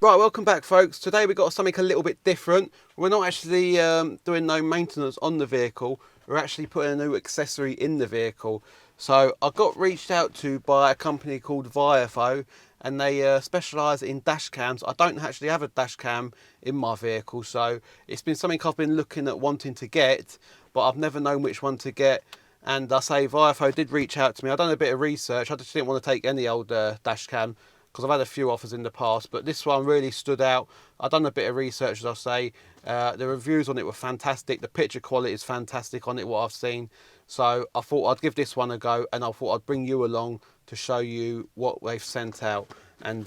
Right, welcome back folks. Today we've got something a little bit different. We're not actually doing no maintenance on the vehicle. We're actually putting a new accessory in the vehicle. So I got reached out to by a company called Viofo, and they specialise in dash cams. I don't actually have a dash cam in my vehicle, so it's been something I've been looking at wanting to get, but I've never known which one to get. And I say Viofo did reach out to me. I've done a bit of research. I just didn't want to take any old dash cam, because I've had a few offers in the past, but this one really stood out. I've done a bit of research, as I say. The reviews on it were fantastic. The picture quality is fantastic on it, what I've seen. So I thought I'd give this one a go, and I thought I'd bring you along to show you what they've sent out and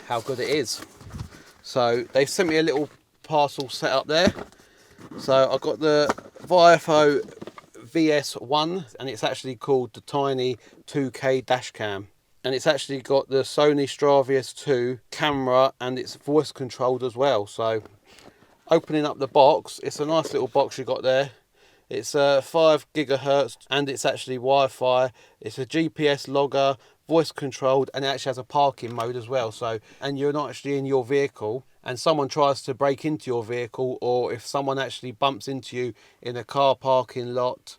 how good it is. So they've sent me a little parcel set up there. So I've got the Viofo Vs1, and it's actually called the Tiny 2K Dash Cam. And it's actually got the Sony Stravius 2 camera, and it's voice controlled as well. So opening up the box, it's a nice little box you got there. It's 5 gigahertz, and it's actually Wi-Fi. It's a GPS logger, voice controlled, and it actually has a parking mode as well. So, and you're not actually in your vehicle and someone tries to break into your vehicle, or if someone actually bumps into you in a car parking lot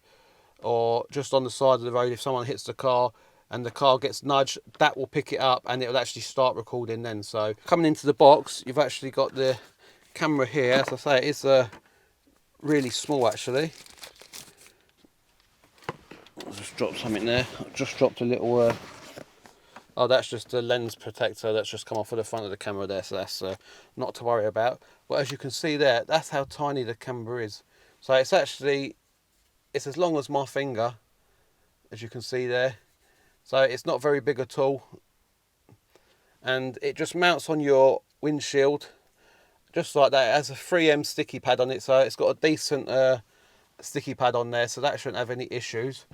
or just on the side of the road, if someone hits the car and the car gets nudged, that will pick it up and it will actually start recording then. So coming into the box, you've actually got the camera here. As I say, it is really small actually. I'll just drop something there. I've just dropped a little oh, that's just the lens protector that's just come off of the front of the camera there, so that's not to worry about. But as you can see there, that's how tiny the camera is. So it's actually, it's as long as my finger, as you can see there. So it's not very big at all, and it just mounts on your windshield just like that. It has a 3M sticky pad on it, so it's got a decent sticky pad on there, so that shouldn't have any issues.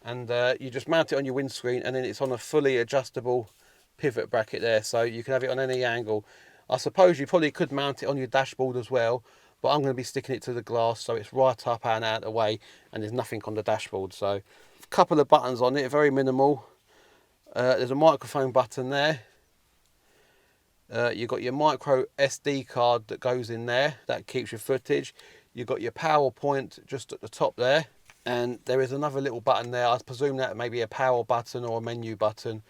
And you just mount it on your windscreen, and then it's on a fully adjustable pivot bracket there, so you can have it on any angle. I suppose you probably could mount it on your dashboard as well, but I'm going to be sticking it to the glass so it's right up and out of the way and there's nothing on the dashboard. So a couple of buttons on it, very minimal. There's a microphone button there. You've got your micro SD card that goes in there, that keeps your footage. You've got your PowerPoint just at the top there, and there is another little button there. I presume that may be a power button or a menu button.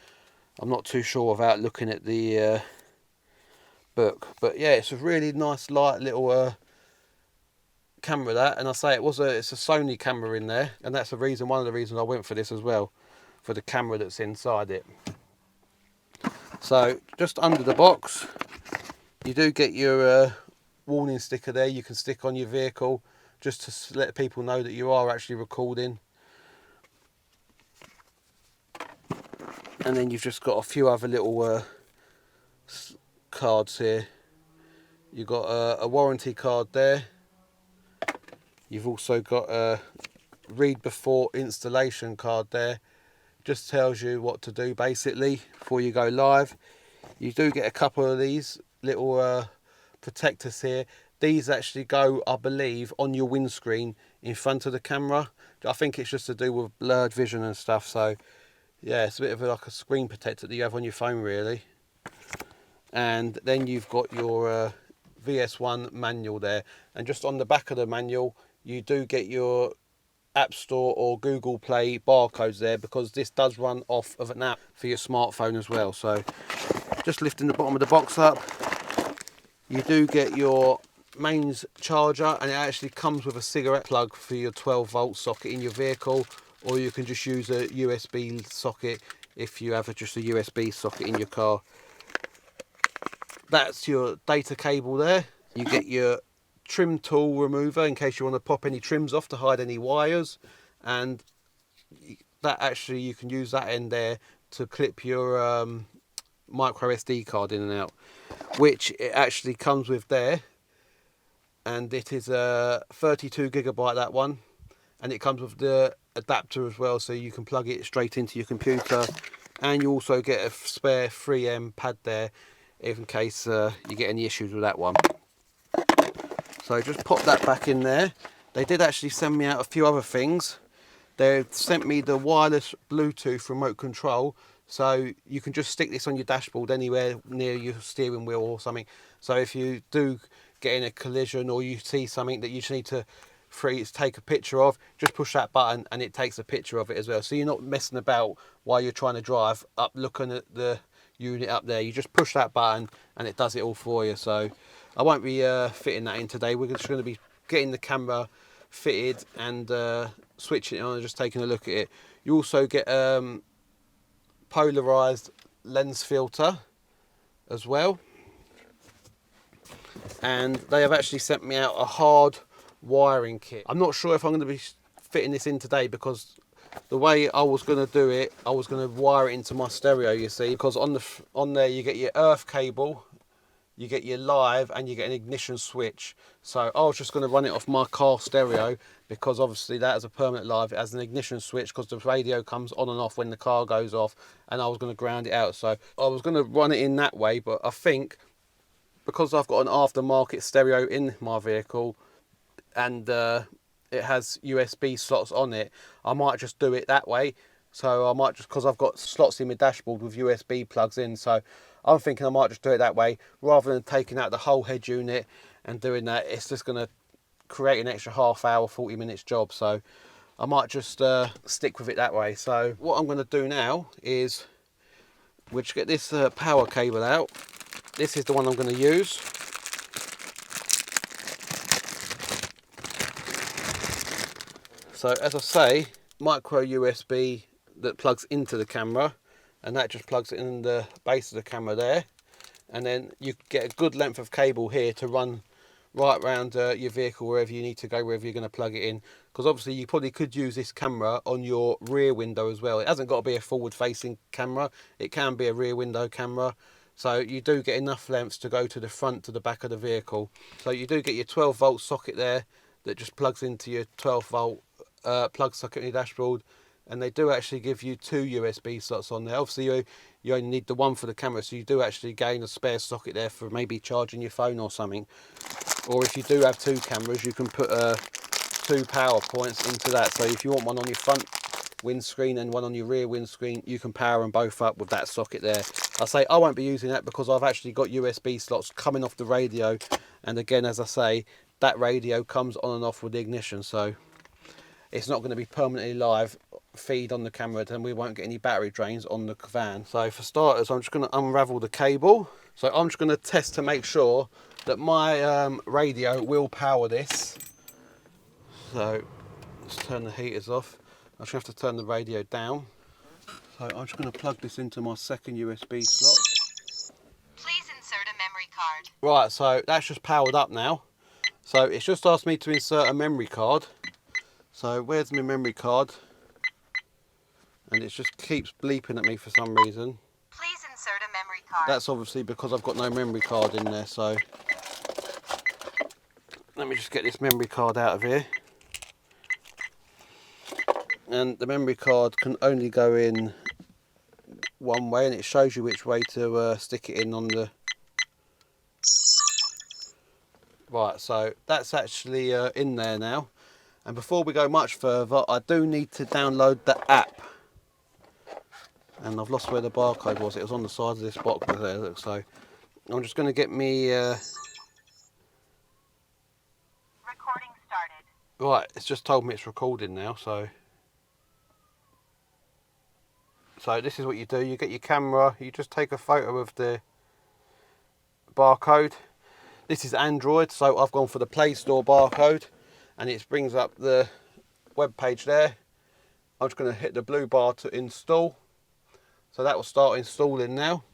I'm not too sure without looking at the book, but yeah, it's a really nice light little camera, that. And I say it's a Sony camera in there, and that's one of the reasons I went for this as well, for the camera that's inside it. So just under the box, you do get your warning sticker there. You can stick on your vehicle just to let people know that you are actually recording. And then you've just got a few other little cards here. You've got a warranty card there. You've also got a read before installation card there. Just tells you what to do basically before you go live. You do get a couple of these little protectors here. These actually go, I believe, on your windscreen in front of the camera. I think it's just to do with blurred vision and stuff. So yeah, it's a bit of like a screen protector that you have on your phone really. And then you've got your VS1 manual there, and just on the back of the manual you do get your App Store or Google Play barcodes there, because this does run off of an app for your smartphone as well. So just lifting the bottom of the box up, you do get your mains charger, and it actually comes with a cigarette plug for your 12-volt socket in your vehicle, or you can just use a USB socket if you have just a USB socket in your car. That's your data cable there. You get your trim tool remover in case you want to pop any trims off to hide any wires, and that actually you can use that end there to clip your micro SD card in and out, which it actually comes with there, and it is a 32 gigabyte, that one, and it comes with the adapter as well, so you can plug it straight into your computer. And you also get a spare 3M pad there in case you get any issues with that one. So just pop that back in there. They did actually send me out a few other things. They sent me the wireless Bluetooth remote control So you can just stick this on your dashboard anywhere near your steering wheel or something. So if you do get in a collision or you see something that you just need to take a picture of, just push that button and it takes a picture of it as well. So you're not messing about while you're trying to drive up looking at the unit up there. You just push that button and it does it all for you. So I won't be fitting that in today. We're just going to be getting the camera fitted and switching it on and just taking a look at it. You also get polarized lens filter as well, and they have actually sent me out a hard wiring kit. I'm not sure if I'm going to be fitting this in today, because the way I was going to do it, I was going to wire it into my stereo, you see, because on there you get your earth cable, you get your live, and you get an ignition switch. So I was just going to run it off my car stereo, because obviously that is a permanent live. It has an ignition switch because the radio comes on and off when the car goes off, and I was going to ground it out. So I was going to run it in that way, but I think because I've got an aftermarket stereo in my vehicle and it has USB slots on it, I might just do it that way. So I might just, because I've got slots in my dashboard with USB plugs in, so I'm thinking I might just do it that way rather than taking out the whole head unit and doing that. It's just going to create an extra half hour, 40 minutes job. So I might just stick with it that way. So what I'm going to do now is we'll just get this power cable out. This is the one I'm going to use. So as I say, micro USB that plugs into the camera, and that just plugs it in the base of the camera there, and then you get a good length of cable here to run right around your vehicle wherever you need to go, wherever you're going to plug it in, because obviously you probably could use this camera on your rear window as well. It hasn't got to be a forward facing camera, it can be a rear window camera. So you do get enough lengths to go to the front, to the back of the vehicle. So you do get your 12 volt socket there that just plugs into your 12 volt plug socket in your dashboard, and they do actually give you 2 USB slots on there. Obviously you only need the one for the camera, so you do actually gain a spare socket there for maybe charging your phone or something. Or if you do have 2 cameras, you can put 2 power points into that. So if you want one on your front windscreen and one on your rear windscreen, you can power them both up with that socket there. I say I won't be using that because I've actually got USB slots coming off the radio, and again, as I say, that radio comes on and off with the ignition, so it's not going to be permanently live feed on the camera, and we won't get any battery drains on the van. So for starters, I'm just going to unravel the cable. So I'm just going to test to make sure that my radio will power this. So let's turn the heaters off. I just have to turn the radio down. So I'm just going to plug this into my second USB slot. Please insert a memory card. Right, so that's just powered up now. So it's just asked me to insert a memory card. So where's my memory card? And it just keeps bleeping at me for some reason. Please insert a memory card. That's obviously because I've got no memory card in there, so let me just get this memory card out of here. And the memory card can only go in one way, and it shows you which way to stick it in on the... Right, so that's actually in there now. And before we go much further, I do need to download the app. And I've lost where the barcode was. It was on the side of this box there, look. So I'm just going to get me... Recording started. Right, it's just told me it's recording now, so... So this is what you do. You get your camera, you just take a photo of the barcode. This is Android, so I've gone for the Play Store barcode, and it brings up the web page there. I'm just going to hit the blue bar to install. So that will start installing now.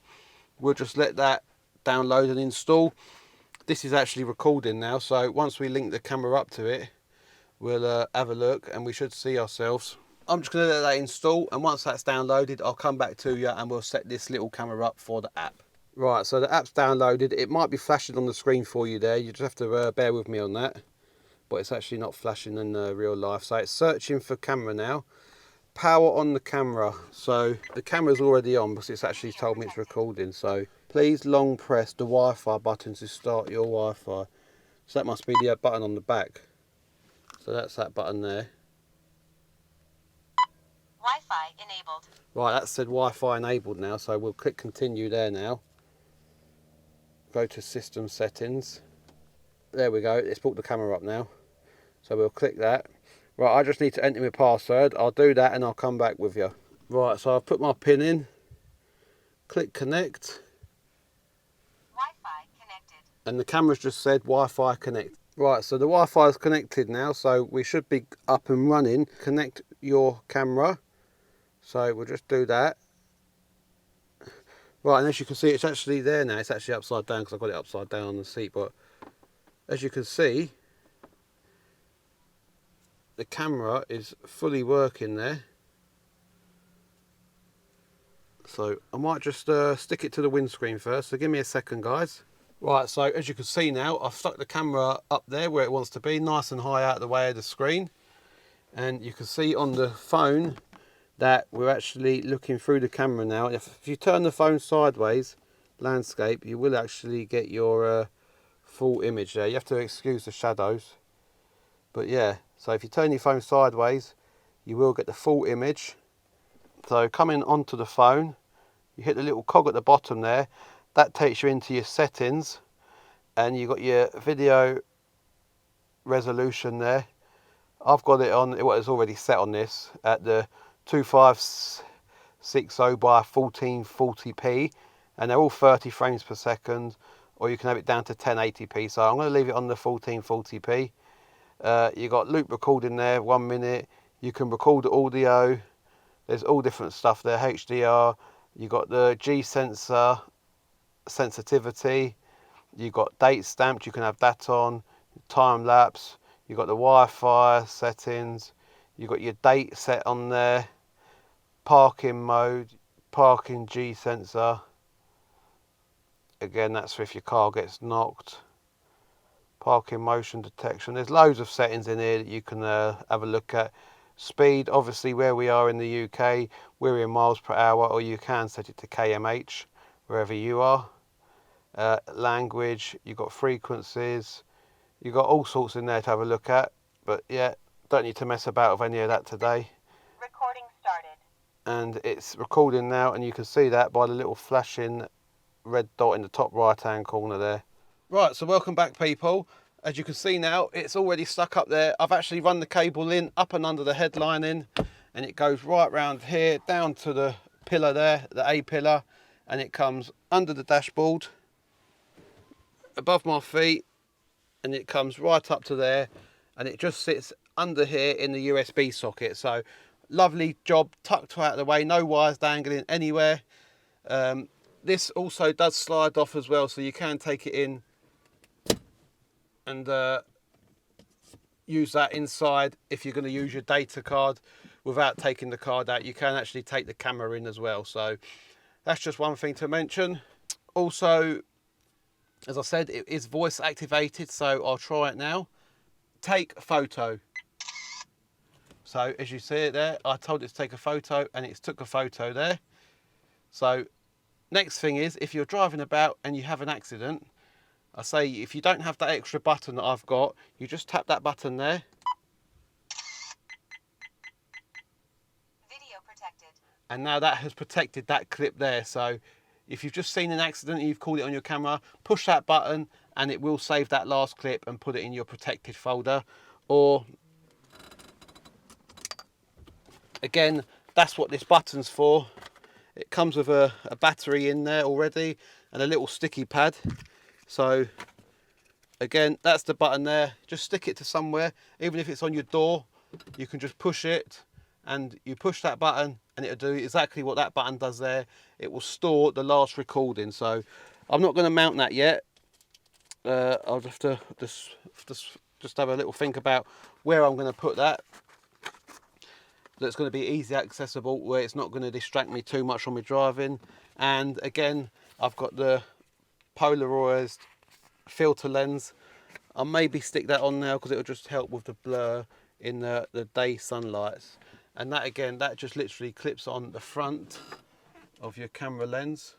We'll just let that download and install. This is actually recording now, so once we link the camera up to it, we'll have a look and we should see ourselves. I'm just going to let that install, and once that's downloaded, I'll come back to you and we'll set this little camera up for the app. Right, so the app's downloaded. It might be flashing on the screen for you there. You just have to bear with me on that. But it's actually not flashing in real life. So it's searching for camera now. Power on the camera. So the camera's already on because it's actually told me it's recording. So please long press the Wi-Fi button to start your Wi-Fi. So that must be the button on the back. So that's that button there. Wi-Fi Wi-Fi enabled. Right, that said Wi-Fi enabled now, so we'll click continue there now. Go to system settings. There we go, it's brought the camera up now. So we'll click that. Right, I just need to enter my password. I'll do that and I'll come back with you. Right, so I've put my PIN in. Click connect. Wi-Fi connected. And the camera's just said Wi-Fi connect. Right, so the Wi-Fi is connected now, so we should be up and running. Connect your camera. So we'll just do that. Right, and as you can see, it's actually there now. It's actually upside down because I've got it upside down on the seat. But as you can see, the camera is fully working there. So I might just stick it to the windscreen first. So give me a second, guys. Right, so as you can see now, I've stuck the camera up there where it wants to be, nice and high out of the way of the screen. And you can see on the phone that we're actually looking through the camera now. If you turn the phone sideways, landscape, you will actually get your full image there. You have to excuse the shadows. But yeah, so if you turn your phone sideways, you will get the full image. So coming onto the phone, you hit the little cog at the bottom there. That takes you into your settings, and you've got your video resolution there. I've got it on, what is already set on this, at the 2560 by 1440p, and they're all 30 frames per second, or you can have it down to 1080p. So I'm going to leave it on the 1440p. You've got loop recording there, 1 minute. You can record audio. There's all different stuff there, HDR. You've got the G sensor, sensitivity. You've got date stamped, you can have that on. Time lapse. You've got the Wi-Fi settings. You've got your date set on there. Parking mode, parking G sensor. Again, that's for if your car gets knocked. Parking motion detection. There's loads of settings in here that you can have a look at. Speed, obviously where we are in the UK, we're in miles per hour, or you can set it to kmh wherever you are. Language, you've got frequencies, you've got all sorts in there to have a look at. But yeah, don't need to mess about with any of that today. Recording started. And it's recording now, and you can see that by the little flashing red dot in the top right hand corner there. Right, so welcome back, people. As you can see now, it's already stuck up there. I've actually run the cable in up and under the headlining, and it goes right round here down to the pillar there, the A pillar, and it comes under the dashboard above my feet, and it comes right up to there, and it just sits under here in the USB socket. So lovely job, tucked out of the way, no wires dangling anywhere. This also does slide off as well, so you can take it in and use that inside if you're going to use your data card without taking the card out. You can actually take the camera in as well, so that's just one thing to mention. Also, as I said, it is voice activated, so I'll try it now. Take a photo. So as you see it there, I told it to take a photo, and it's took a photo there. So next thing is, if you're driving about and you have an accident, I say if you don't have that extra button that I've got, you just tap that button there. Video protected. And now that has protected that clip there. So if you've just seen an accident and you've caught it on your camera, push that button and it will save that last clip and put it in your protected folder. Or again, that's what this button's for. It comes with a battery in there already and a little sticky pad. So again, that's the button there. Just stick it to somewhere, even if it's on your door. You can just push it, and you push that button and it'll do exactly what that button does there. It will store the last recording. So I'm not going to mount that yet. I'll have to just have a little think about where I'm going to put that. That's going to be easy accessible, where it's not going to distract me too much on my driving. And again, I've got the polarized filter lens. I'll maybe stick that on now because it'll just help with the blur in the day sunlights. And that again, that just literally clips on the front of your camera lens.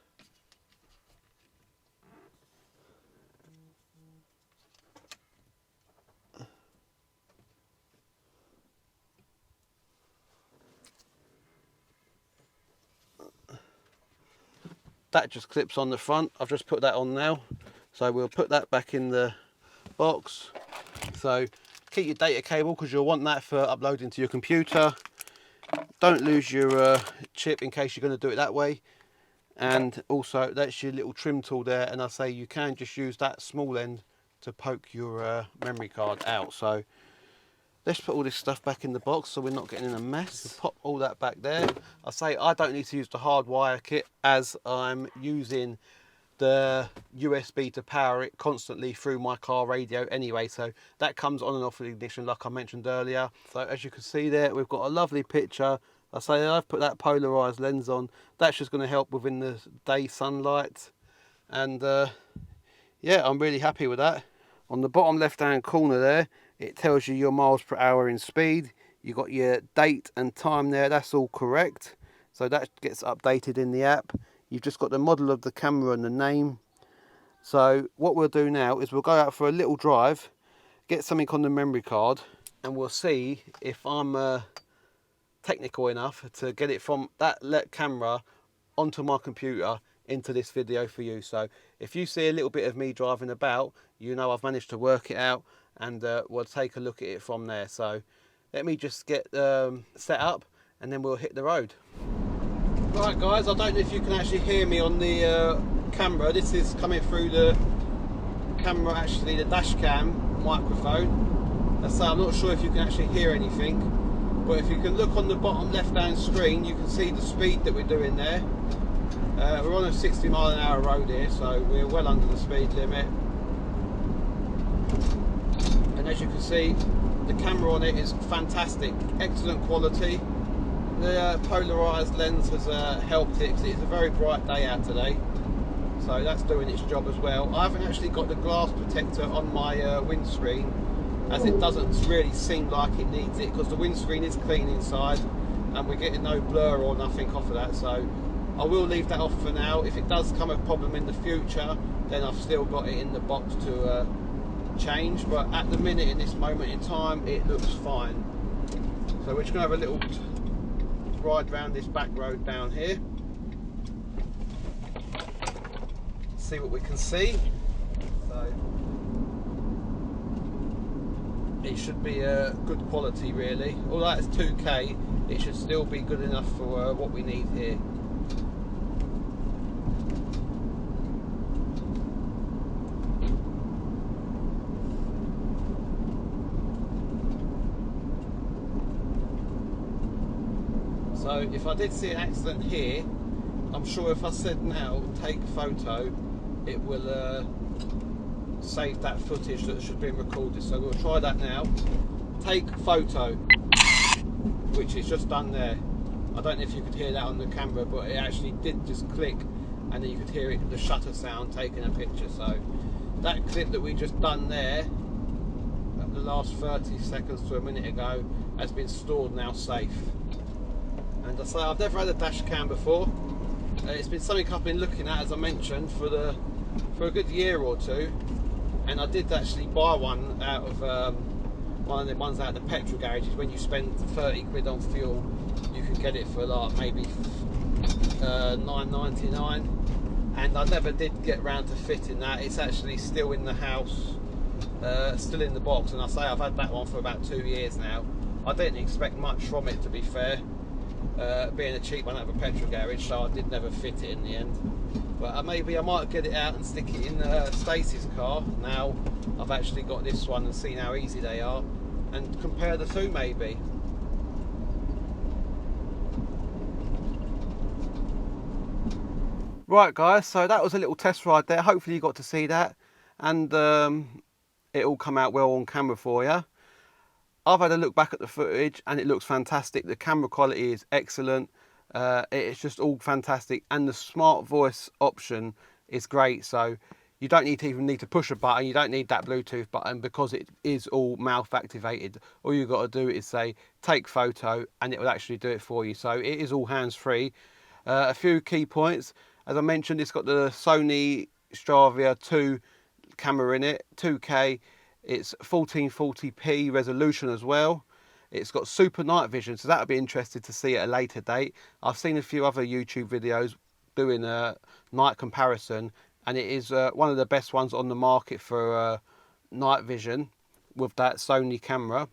that just clips on the front. I've just put that on now, so we'll put that back in the box. So keep your data cable because you'll want that for uploading to your computer. Don't lose your chip in case you're going to do it that way. And also that's your little trim tool there, and I say you can just use that small end to poke your memory card out. So let's put all this stuff back in the box so we're not getting in a mess. Pop all that back there. I say I don't need to use the hard wire kit as I'm using the USB to power it constantly through my car radio anyway, so that comes on and off with the ignition like I mentioned earlier. So as you can see there, we've got a lovely picture. I say I've put that polarized lens on. That's just going to help within the day sunlight, and yeah, I'm really happy with that. On the bottom left hand corner there, it tells you your miles per hour in speed. You got your date and time there, that's all correct, so that gets updated in the app. You've just got the model of the camera and the name. So what we'll do now is we'll go out for a little drive, get something on the memory card, and we'll see if I'm technical enough to get it from that camera onto my computer into this video for you. So if you see a little bit of me driving about, you know I've managed to work it out, and we'll take a look at it from there. So let me just get set up and then we'll hit the road. Right guys, I don't know if you can actually hear me on the camera. This is coming through the camera, actually the dash cam microphone. So I'm not sure if you can actually hear anything, but if you can look on the bottom left hand screen, you can see the speed that we're doing there. We're on a 60-mile-an-hour road here, so we're well under the speed limit. And as you can see, the camera on it is fantastic, excellent quality. The polarized lens has helped it because it's a very bright day out today, so that's doing its job as well. I haven't actually got the glass protector on my windscreen, as it doesn't really seem like it needs it, because the windscreen is clean inside and we're getting no blur or nothing off of that. So I will leave that off for now. If it does come a problem in the future, then I've still got it in the box to change, but at the minute, in this moment in time, it looks fine. So we're just going to have a little ride round this back road down here, see what we can see. So it should be good quality really. Although it's 2K, it should still be good enough for what we need here. So if I did see an accident here, I'm sure if I said now take photo, it will save that footage that should be recorded. So we'll try that now. Take photo, which is just done there. I don't know if you could hear that on the camera, but it actually did just click, and then you could hear it, the shutter sound taking a picture. So that clip that we just done there, the last 30 seconds to a minute ago, has been stored now safe. And I say I've never had a dash cam before. It's been something I've been looking at, as I mentioned, for a good year or two. And I did actually buy one out of one of the ones out of the petrol garages. When you spend 30 quid on fuel, you can get it for like maybe $9.99. And I never did get round to fitting that. It's actually still in the house, still in the box. And I say I've had that one for about 2 years now. I didn't expect much from it, to be fair. Being a cheap one out of a petrol garage, so I did never fit it in the end. But maybe I might get it out and stick it in Stacey's car now I've actually got this one, and seen how easy they are, and compare the two maybe. Right guys, so that was a little test ride there. Hopefully you got to see that, and it all come out well on camera for you. I've had a look back at the footage and it looks fantastic. The camera quality is excellent. It's just all fantastic, and the smart voice option is great. So you don't even need to push a button. You don't need that Bluetooth button because it is all mouth activated. All you've got to do is say take photo and it will actually do it for you. So it is all hands free. A few key points. As I mentioned, it's got the Sony Stravia 2 camera in it, 2K. It's 1440p resolution as well. It's got super night vision, so that'll be interesting to see at a later date. I've seen a few other YouTube videos doing a night comparison, and it is one of the best ones on the market for night vision with that Sony camera.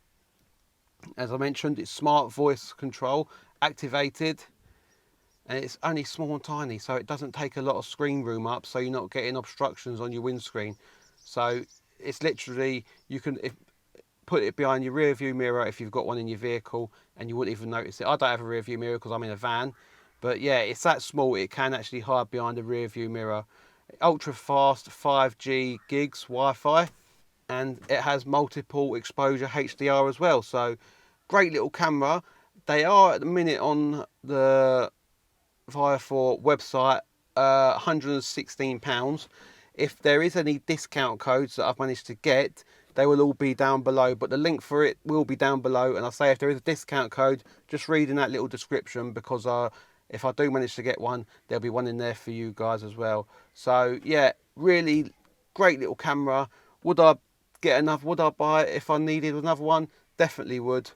As I mentioned, it's smart voice control activated, and it's only small and tiny, so it doesn't take a lot of screen room up, so you're not getting obstructions on your windscreen. So it's literally, you can put it behind your rear view mirror if you've got one in your vehicle, and you wouldn't even notice it. I don't have a rear view mirror because I'm in a van, but yeah, it's that small, it can actually hide behind the rear view mirror. Ultra fast 5G gigs Wi-Fi, and it has multiple exposure HDR as well, so great little camera. They are at the minute on the Viofo website, £116. If there is any discount codes that I've managed to get, they will all be down below, but the link for it will be down below. And I say, if there is a discount code, just read in that little description, because if I do manage to get one, there'll be one in there for you guys as well. So yeah, really great little camera. Would I get another? Would I buy it if I needed another one? Definitely would.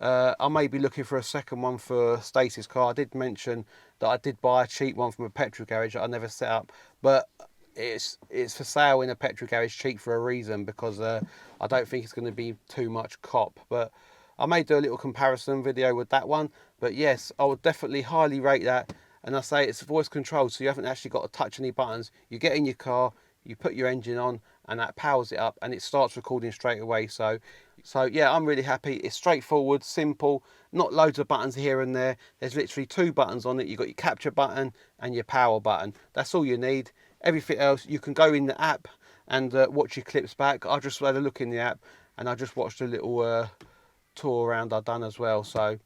I may be looking for a second one for Stacey's car. I did mention that I did buy a cheap one from a petrol garage that I never set up, but it's for sale in a petrol garage cheap for a reason, because I don't think it's going to be too much cop. But I may do a little comparison video with that one. But yes, I would definitely highly rate that. And I say it's voice controlled, so you haven't actually got to touch any buttons. You get in your car, you put your engine on, and that powers it up, and it starts recording straight away. So yeah, I'm really happy. It's straightforward, simple, not loads of buttons here and there. There's literally 2 buttons on it. You've got your capture button and your power button. That's all you need. Everything else, you can go in the app and watch your clips back. I just had a look in the app, and I just watched a little tour around I've done as well. So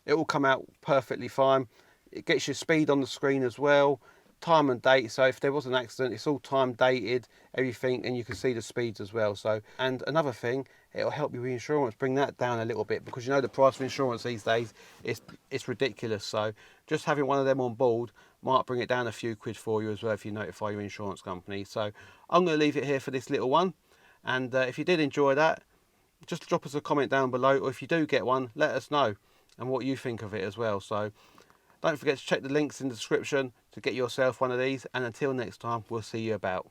it will come out perfectly fine. It gets your speed on the screen as well, time and date. So if there was an accident, it's all time dated, everything, and you can see the speeds as well. So, and another thing, it'll help you with insurance, bring that down a little bit, because you know the price of insurance these days it's ridiculous. So just having one of them on board might bring it down a few quid for you as well if you notify your insurance company. So I'm going to leave it here for this little one, and if you did enjoy that, just drop us a comment down below, or if you do get one, let us know and what you think of it as well. So don't forget to check the links in the description to get yourself one of these, and until next time, we'll see you about.